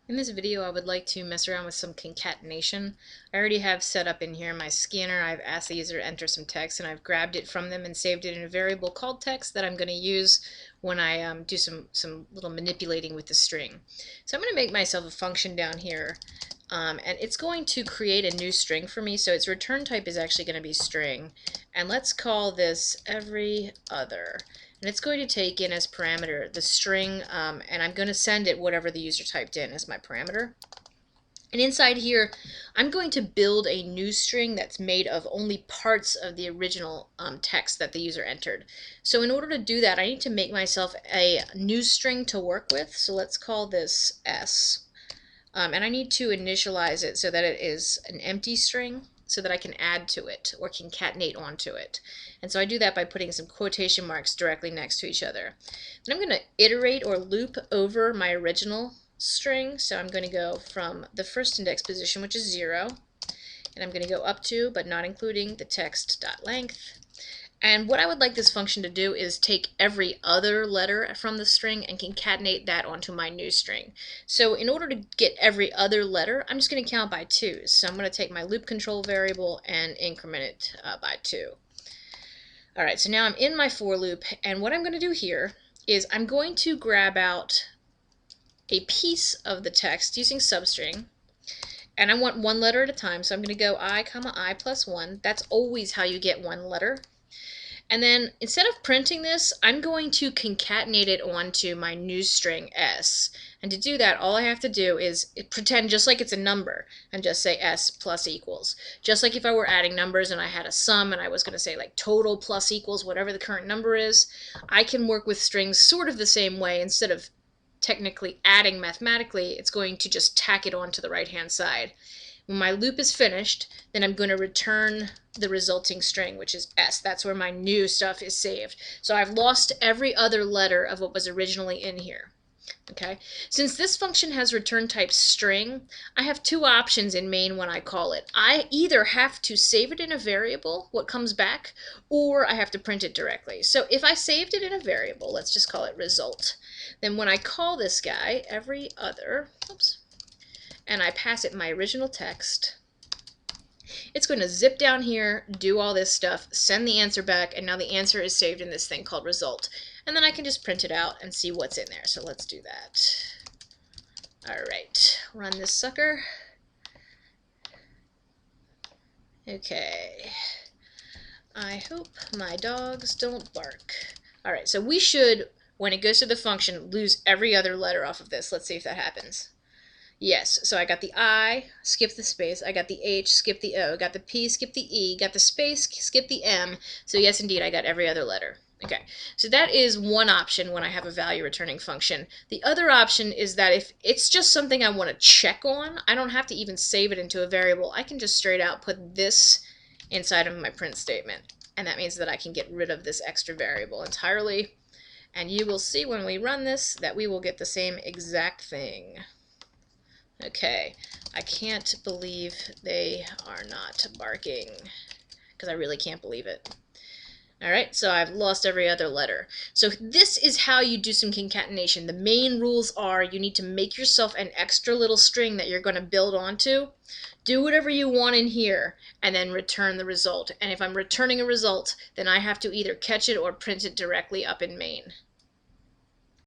In this video, I would like to mess around with some concatenation. I already have set up in here my scanner. I've asked the user to enter some text, and I've grabbed it from them and saved it in a variable called text that I'm going to use when I do some little manipulating with the string. So I'm going to make myself a function down here, and it's going to create a new string for me. So its return type is actually going to be string, and let's call this every other. And it's going to take in as parameter the string, and I'm going to send it whatever the user typed in as my parameter. And inside here, I'm going to build a new string that's made of only parts of the original text that the user entered. So in order to do that, I need to make myself a new string to work with. So let's call this S. And I need to initialize it so that it is an empty string, so that I can add to it or concatenate onto it. And so I do that by putting some quotation marks directly next to each other. And I'm going to iterate or loop over my original string. So I'm going to go from the first index position, which is 0, and I'm going to go up to, but not including, the text.length. And what I would like this function to do is take every other letter from the string and concatenate that onto my new string. So in order to get every other letter, I'm just going to count by 2s. So I'm going to take my loop control variable and increment it by 2. Alright, so now I'm in my for loop, and what I'm going to do here is I'm going to grab out a piece of the text using substring, and I want one letter at a time, so I'm going to go I, I plus 1. That's always how you get one letter. And then instead of printing this, I'm going to concatenate it onto my new string S. And to do that, all I have to do is pretend just like it's a number and just say S plus equals. Just like if I were adding numbers and I had a sum and I was going to say like total plus equals whatever the current number is, I can work with strings sort of the same way. Instead of technically adding mathematically, it's going to just tack it onto the right-hand side. When my loop is finished, then I'm going to return the resulting string, which is S. That's where my new stuff is saved. So I've lost every other letter of what was originally in here. Okay. Since this function has return type string, I have two options in main when I call it. I either have to save it in a variable, what comes back, or I have to print it directly. So if I saved it in a variable, let's just call it result, then when I call this guy, every other, and I pass it my original text, it's going to zip down here, do all this stuff, send the answer back, and now the answer is saved in this thing called result. And then I can just print it out and see what's in there. So let's do that. Alright, run this sucker. Okay. I hope my dogs don't bark. Alright, so we should, when it goes to the function, lose every other letter off of this. Let's see if that happens. Yes, so I got the I, skip the space, I got the H, skip the O, got the P, skip the E, got the space, skip the M, so yes indeed I got every other letter. Okay, so that is one option when I have a value returning function. The other option is that if it's just something I want to check on, I don't have to even save it into a variable. I can just straight out put this inside of my print statement, and that means that I can get rid of this extra variable entirely, and you will see when we run this that we will get the same exact thing. Okay, I can't believe they are not barking, because I really can't believe it. Alright, so I've lost every other letter. So this is how you do some concatenation. The main rules are you need to make yourself an extra little string that you're going to build onto, do whatever you want in here, and then return the result. And if I'm returning a result, then I have to either catch it or print it directly up in main.